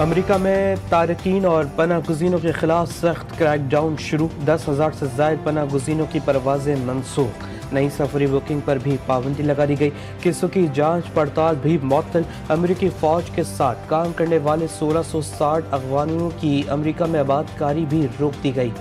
America में तारकीन और पनाह गुज़ीनों के खिलाफ सख्त क्रैकडाउन शुरू। 10,000 से ज़ायद पनाह गुज़ीनों की परवाज़ें मनसूख। नई सफरी बुकिंग पर भी पाबंदी लगा दी गई। केसों की जांच पड़ताल भी मुअत्तल। अमेरिकी फ़ौज के साथ काम करने वाले 1660 अफगानियों की अमेरिका में आबादकारी भी रोक दी गई।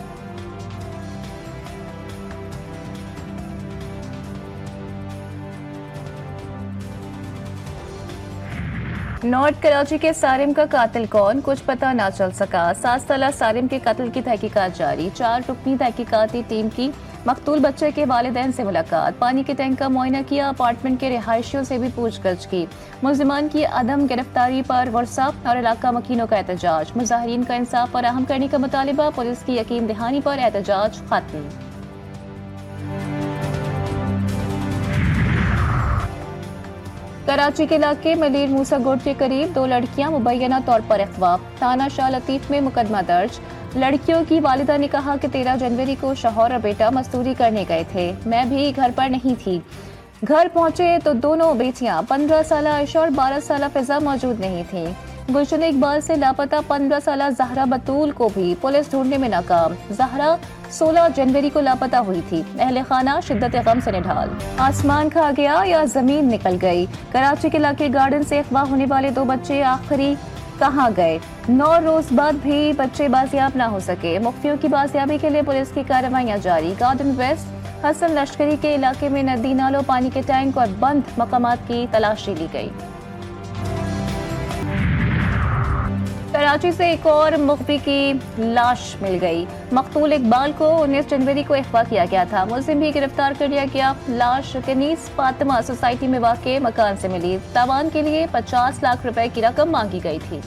नॉर्थ कराची के सारिम का कातिल कौन, कुछ पता ना चल सका। 7 साला सारिम के कत्ल की तहकीकात जारी। 4 रुकनी तहकीकाती टीम की मकतूल बच्चे के वालिदैन से मुलाकात। पानी के टैंक का मुआयना किया। अपार्टमेंट के रिहायशियों से भी पूछगछ की। मुल्जिमान की अदम गिरफ्तारी पर वर्सा और इलाका मकीनों का एहतजाज। मुजाहिरीन का इंसाफ फराहम करने का मुतालिबा। पुलिस की यकीन दहानी पर एहतजाज खत्म। कराची के इलाके मलीर मूसा गोट के करीब 2 लड़कियां मुबैना तौर पर अगवा। थाना शाह लतीफ में मुकदमा दर्ज। लड़कियों की वालिदा ने कहा कि 13 जनवरी को शौहर और बेटा मजदूरी करने गए थे, मैं भी घर पर नहीं थी। घर पहुंचे तो दोनों बेटियां 15 साल आयशा और 12 साल फिजा मौजूद नहीं थी। गुलशन इकबाल से लापता 15 साल जहरा बतूल को भी पुलिस ढूंढने में नाकाम। जहरा 16 जनवरी को लापता हुई थी। अहले खाना शिद्दत गम से निढाल। आसमान खा गया या जमीन निकल गई। कराची के इलाके गार्डन से अगवा होने वाले 2 बच्चे आखिरी कहाँ गए। 9 रोज बाद भी बच्चे बाजियाब न हो सके। मुख्तियों की बाजियाबी के लिए पुलिस की कार्रवाइयां जारी। गार्डन वेस्ट हसन लश्करी के इलाके में नदी नालों, पानी के टैंक और बंद मकामात की तलाशी ली गई। कराची से एक और मुखबी की लाश मिल गई। मकतूल इकबाल को 19 जनवरी को अगवा किया गया था। मुलजिम भी गिरफ्तार कर लिया गया। लाश कनीस फातिमा सोसाइटी में वाक़े मकान से मिली। तावान के लिए 50 लाख रुपए की रकम मांगी गई थी।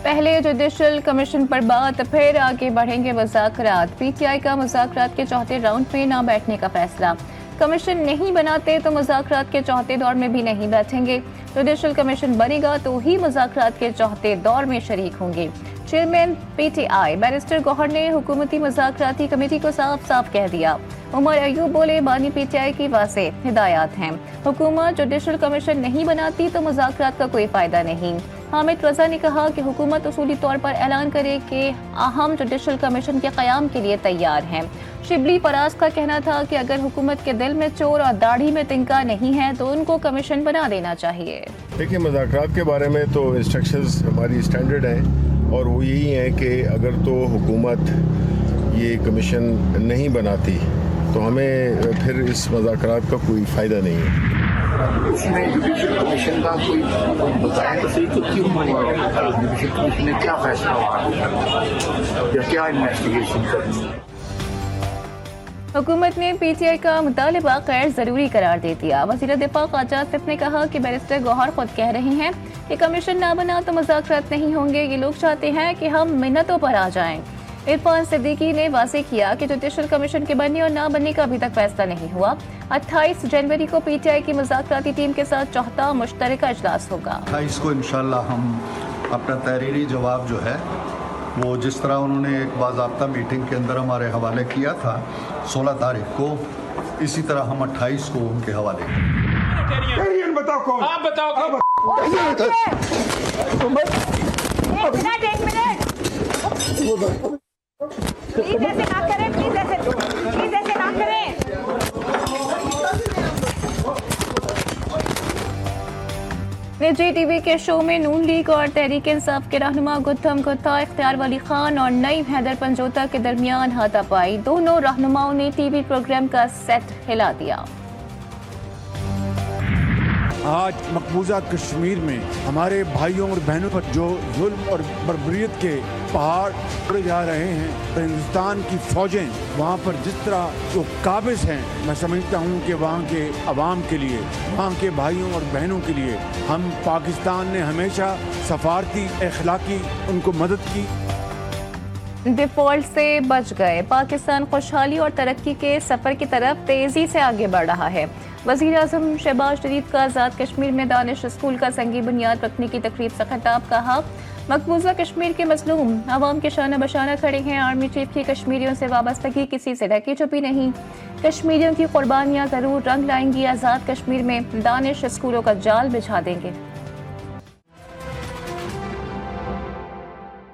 पहले जुडिशल कमीशन पर बात, फिर आगे बढ़ेंगे मुज़ाकरात। पीटीआई का मुज़ाकरात के चौथे राउंड में न बैठने का फैसला। कमीशन नहीं बनाते तो मुज़ाकरात के चौथे दौर में भी नहीं बैठेंगे। जुडिशल कमीशन बनेगा तो ही मुज़ाकरात के चौथे दौर में शरीक होंगे। चेयरमैन पीटीआई बैरिस्टर गौहर ने हुकूमती मुज़ाकराती कमेटी को साफ साफ कह दिया। उमर अयूब बोले, बानी पीटीआई की वाज़ेह हिदायत हैं। हुकूमत जुडिशल कमीशन नहीं बनाती तो मुज़ाकरात का कोई फायदा नहीं। हामिद रजा ने कहा कि हुकूमत उसूली तौर पर ऐलान करे कि अहम जुडिशल कमीशन के क़याम के लिए तैयार हैं। शिबली फराज का कहना था कि अगर हुकूमत के दिल में चोर और दाढ़ी में तिनका नहीं है तो उनको कमीशन बना देना चाहिए। देखिए, मुज़ाकरात के बारे में तो इंस्ट्रक्शंस हमारी स्टैंडर्ड हैं और वो यही है कि अगर तो हुकूमत ये कमीशन नहीं बनाती तो हमें फिर इस मुज़ाकरात का कोई फ़ायदा नहीं है। इसमें जुडिशल कमीशन का कोई बताएं तो सही, तो क्यों जुडिशल कमीशन ने क्या फैसला हुआ या क्या इन्वेस्टिगेशन करनी। हुकूमत ने पीटीआई का मुतालिबा गैर जरूरी करार दे दिया। वज़ीर दिफा ख्वाजा आसिफ ने कहा कि बैरिस्टर गौहर खुद कह रहे हैं कि कमीशन ना बना तो मुज़ाकरात नहीं होंगे। ये लोग चाहते हैं कि हम मिन्नतों पर आ जाएं। इरफान सिद्दीकी ने वाज़ेह किया कि जुडिशल कमीशन के बनने और ना बनने का अभी तक फैसला नहीं हुआ। 28 जनवरी को पीटीआई की मुज़ाकराती टीम के साथ चौथा मुश्तरका इजलास होगा। 28 को इंशाल्लाह हम अपना तहरीरी जवाब जो है वो जिस तरह उन्होंने एक बाज़ाब्ता मीटिंग के अंदर हमारे हवाले किया था 16 तारीख को, इसी तरह हम 28 को उनके हवाले करेंगे। बताओ कौन? आप बताओ। प्लीज ऐसे ना करें, प्लीज ऐसे ना करें। निजी टीवी के शो में नून लीग और तहरीक इंसाफ के रहनुमा गुत्थम गुत्ता, इख्तियार वली खान और नईम हैदर पंजोता के दरमियान हाथापाई। दोनों रहनुमाओं ने टीवी प्रोग्राम का सेट हिला दिया। आज मकबूजा कश्मीर में हमारे भाइयों और बहनों पर जो जुल्म और बर्बरियत के पहाड़ उड़े जा रहे हैं, तो हिंदुस्तान की फौजें वहाँ पर जिस तरह जो काबिज हैं, मैं समझता हूँ कि वहाँ के अवाम के लिए, वहाँ के भाइयों और बहनों के लिए हम पाकिस्तान ने हमेशा सफारती अखलाकी उनको मदद की। डिफॉल्ट से बच गए। पाकिस्तान खुशहाली और तरक्की के सफर की तरफ तेजी से आगे बढ़ रहा है। वज़ीर आज़म शहबाज शरीफ का आज़ाद कश्मीर में दानिश स्कूल का संगी बुनियाद रखने की तकरीब से खिताब। कहा, मकबूजा कश्मीर के मजलूम अवाम के शाना बशाना खड़े हैं। आर्मी चीफ की कश्मीरियों से वाबस्तगी किसी से ढकी छुपी नहीं। कश्मीरियों की कुर्बानियाँ जरूर रंग लाएंगी। आज़ाद कश्मीर में दानिश स्कूलों का जाल बिछा देंगे।